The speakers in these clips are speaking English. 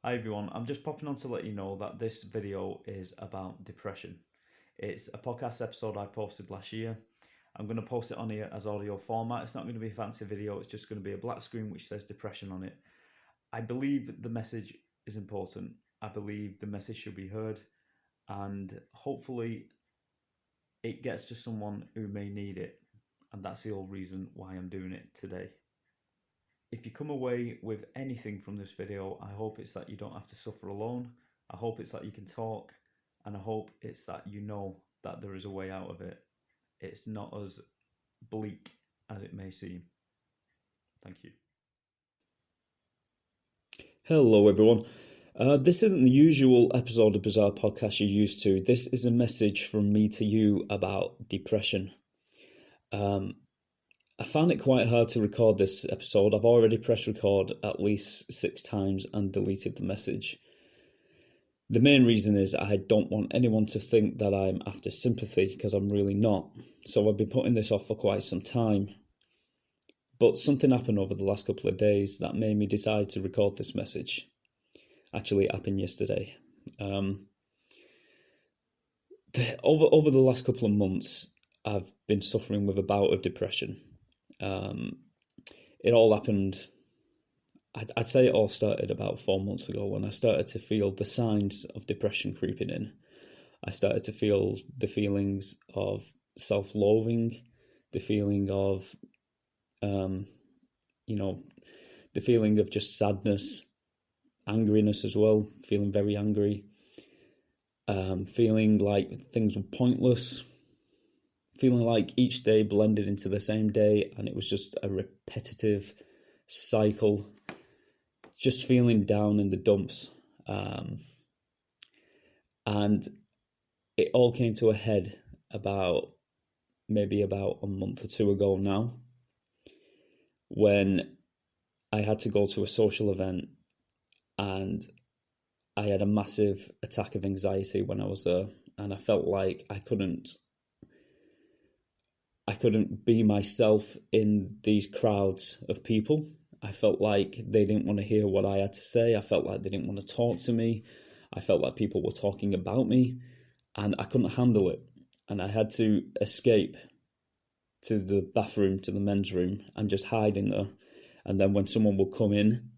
Hi everyone, I'm just popping on to let you know that this video is about depression. It's a podcast episode I posted last year. I'm going to post it on here as audio format. It's not going to be a fancy video, it's just going to be a black screen which says depression on it. I believe the message is important. I believe the message should be heard, and hopefully it gets to someone who may need it. And that's the whole reason why I'm doing it today. If you come away with anything from this video, I hope it's that you don't have to suffer alone. I hope it's that you can talk, and I hope it's that you know that there is a way out of it. It's not as bleak as it may seem. Thank you. Hello everyone. This isn't the usual episode of Bizarre Podcast you're used to. This is a message from me to you about depression. I found it quite hard to record this episode. I've already pressed record at least 6 times and deleted the message. The main reason is I don't want anyone to think that I'm after sympathy, because I'm really not. So I've been putting this off for quite some time. But something happened over the last couple of days that made me decide to record this message. Actually, it happened yesterday. Over the last couple of months, I've been suffering with a bout of depression. It all happened, I'd say it all started about 4 months ago, when I started to feel the signs of depression creeping in. I started to feel the feelings of self-loathing, the feeling of, the feeling of just sadness, angriness as well, feeling very angry, feeling like things were pointless, feeling like each day blended into the same day and it was just a repetitive cycle, just feeling down in the dumps. And it all came to a head maybe about a month or two ago now, when I had to go to a social event and I had a massive attack of anxiety when I was there, and I felt like I couldn't be myself in these crowds of people. I felt like they didn't want to hear what I had to say. I felt like they didn't want to talk to me. I felt like people were talking about me, and I couldn't handle it. And I had to escape to the bathroom, to the men's room, and just hide in there. And then when someone would come in,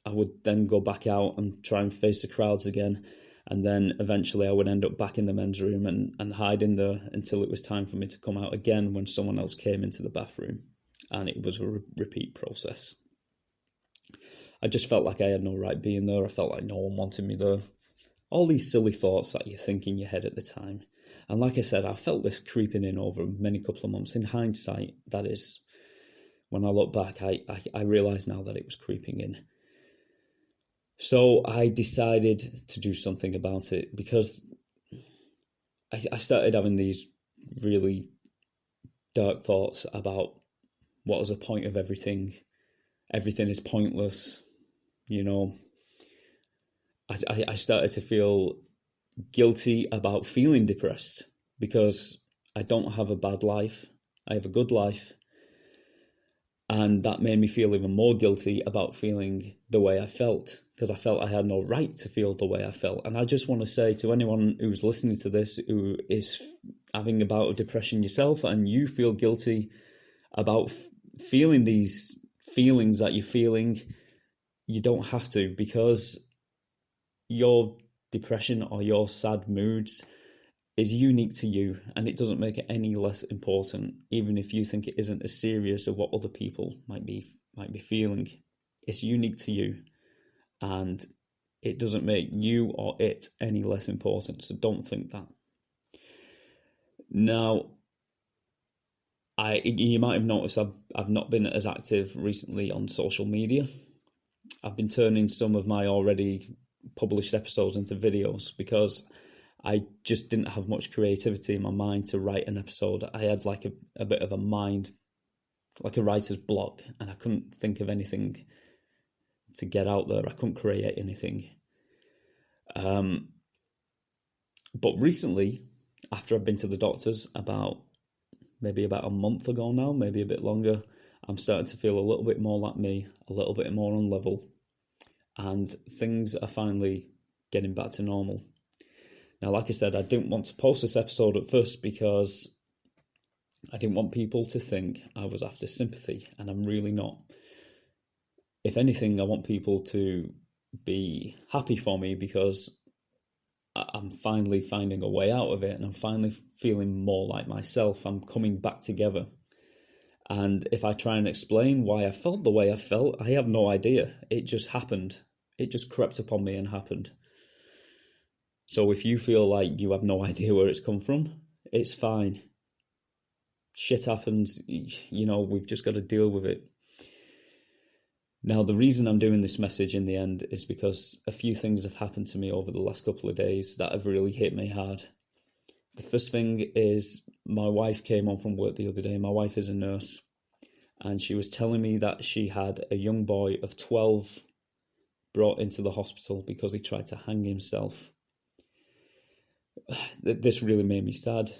I would then go back out and try and face the crowds again. And then eventually I would end up back in the men's room and hide in there until it was time for me to come out again when someone else came into the bathroom. And it was a repeat process. I just felt like I had no right being there. I felt like no one wanted me there. All these silly thoughts that you think in your head at the time. And like I said, I felt this creeping in over many couple of months. In hindsight, that is, when I look back, I realise now that it was creeping in. So I decided to do something about it, because I started having these really dark thoughts about what is the point of everything. Everything is pointless, I started to feel guilty about feeling depressed, because I don't have a bad life. I have a good life. And that made me feel even more guilty about feeling the way I felt, because I felt I had no right to feel the way I felt. And I just want to say to anyone who's listening to this, who is having a bout of depression yourself, and you feel guilty about feeling these feelings that you're feeling, you don't have to, because your depression or your sad moods is unique to you, and it doesn't make it any less important, even if you think it isn't as serious as what other people might be feeling. It's unique to you, and it doesn't make you or it any less important, so don't think that. Now, you might have noticed I've not been as active recently on social media. I've been turning some of my already published episodes into videos, because I just didn't have much creativity in my mind to write an episode. I had like a bit of a mind, like a writer's block, and I couldn't think of anything to get out there. I couldn't create anything. But recently, after I've been to the doctors maybe about a month ago now, maybe a bit longer, I'm starting to feel a little bit more like me, a little bit more on level. and things are finally getting back to normal. Now, like I said, I didn't want to post this episode at first because I didn't want people to think I was after sympathy, and I'm really not. If anything, I want people to be happy for me because I'm finally finding a way out of it, and I'm finally feeling more like myself. I'm coming back together. And if I try and explain why I felt the way I felt, I have no idea. It just happened. It just crept upon me and happened. So if you feel like you have no idea where it's come from, it's fine. Shit happens, we've just got to deal with it. Now, the reason I'm doing this message in the end is because a few things have happened to me over the last couple of days that have really hit me hard. The first thing is my wife came home from work the other day. My wife is a nurse, and she was telling me that she had a young boy of 12 brought into the hospital because he tried to hang himself. This really made me sad.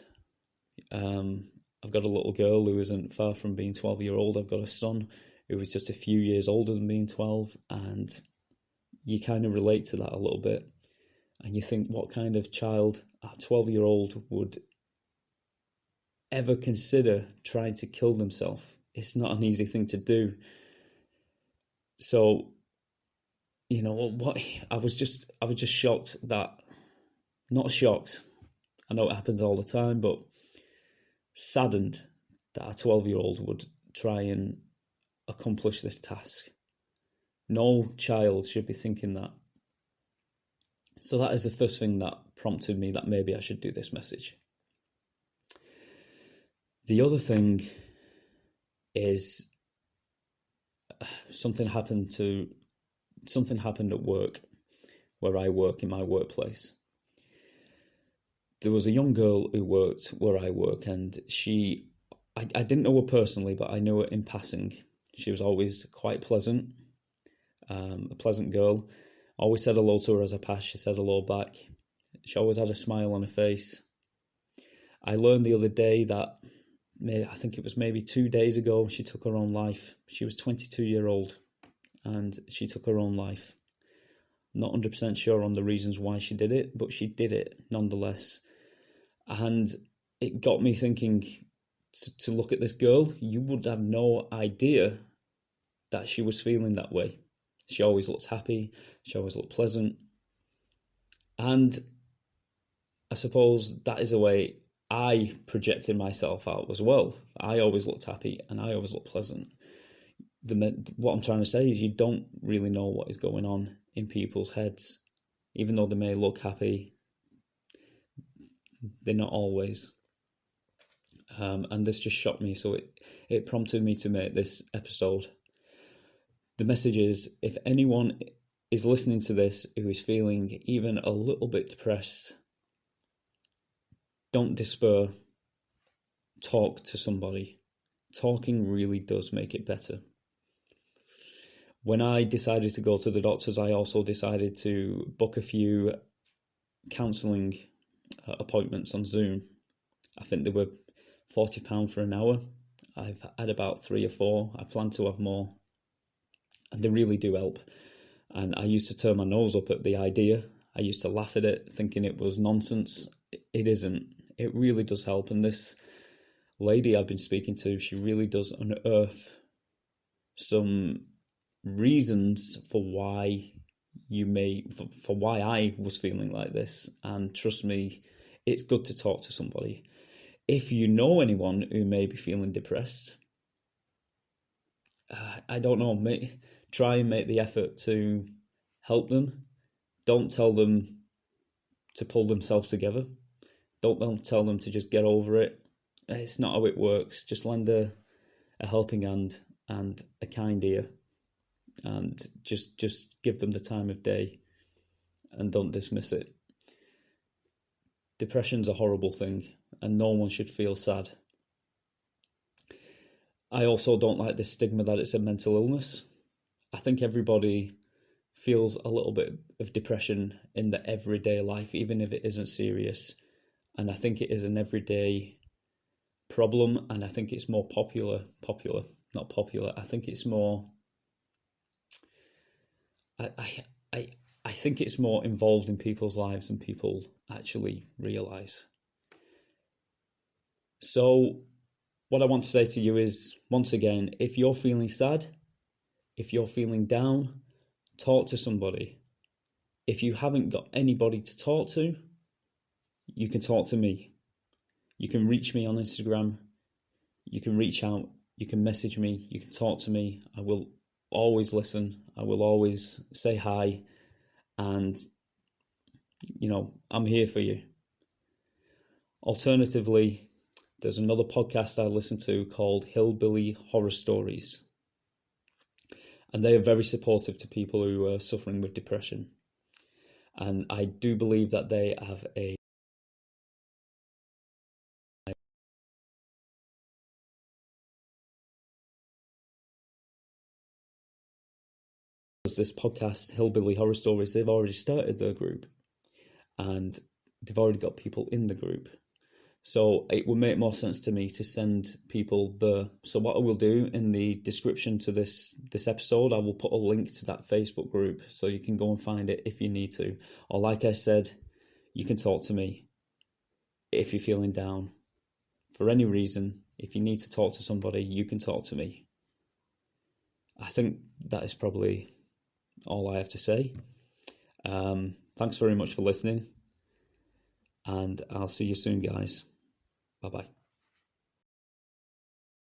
I've got a little girl who isn't far from being 12-year-old. I've got a son who was just a few years older than being 12, and you kind of relate to that a little bit. And you think, what kind of child, a 12-year-old, would ever consider trying to kill themselves? It's not an easy thing to do. So, what I was just shocked that, not shocked, I know it happens all the time, but saddened that a 12-year-old would try and accomplish this task. No child should be thinking that. So that is the first thing that prompted me that maybe I should do this message. The other thing is something happened at work, where I work, in my workplace. There was a young girl who worked where I work, and I didn't know her personally, but I knew her in passing. She was always quite pleasant, a pleasant girl. Always said hello to her as I passed. She said hello back. She always had a smile on her face. I learned the other day that, I think it was maybe 2 days ago, she took her own life. She was 22-year-old, and she took her own life. Not 100% sure on the reasons why she did it, but she did it nonetheless. And it got me thinking, to look at this girl, you would have no idea that she was feeling that way. She always looked happy. She always looked pleasant. And I suppose that is a way I projected myself out as well. I always looked happy and I always looked pleasant. What I'm trying to say is you don't really know what is going on in people's heads. Even though they may look happy, they're not always. And this just shocked me, so it prompted me to make this episode. The message is, if anyone is listening to this who is feeling even a little bit depressed, don't despair. Talk to somebody. Talking really does make it better. When I decided to go to the doctors, I also decided to book a few counselling appointments on Zoom. I think they were £40 for an hour. I've had about 3 or 4. I plan to have more. And they really do help. And I used to turn my nose up at the idea. I used to laugh at it, thinking it was nonsense. It isn't. It really does help. And this lady I've been speaking to, she really does unearth some reasons for why for why I was feeling like this. And trust me, it's good to talk to somebody. If you know anyone who may be feeling depressed, I don't know, try and make the effort to help them. Don't tell them to pull themselves together. Don't tell them to just get over it. It's not how it works. Just lend a helping hand and a kind ear, and just give them the time of day, and don't dismiss it. Depression's a horrible thing, and no one should feel sad. I also don't like the stigma that it's a mental illness. I think everybody feels a little bit of depression in their everyday life, even if it isn't serious. And I think it is an everyday problem, and I think it's more popular, not popular. I think it's more I think it's more involved in people's lives than people actually realise. So what I want to say to you is, once again, if you're feeling sad, if you're feeling down, talk to somebody. If you haven't got anybody to talk to, you can talk to me. You can reach me on Instagram. You can reach out. You can message me. You can talk to me. I will always listen. I will always say hi. And, I'm here for you. Alternatively, there's another podcast I listen to called Hillbilly Horror Stories. And they are very supportive to people who are suffering with depression. And I do believe that they have this podcast, Hillbilly Horror Stories, they've already started their group and they've already got people in the group. So it would make more sense to me to send people there. So what I will do in the description to this episode, I will put a link to that Facebook group so you can go and find it if you need to. Or like I said, you can talk to me if you're feeling down. For any reason, if you need to talk to somebody, you can talk to me. I think that is probably all I have to say. Thanks very much for listening, and I'll see you soon, guys. Bye-bye.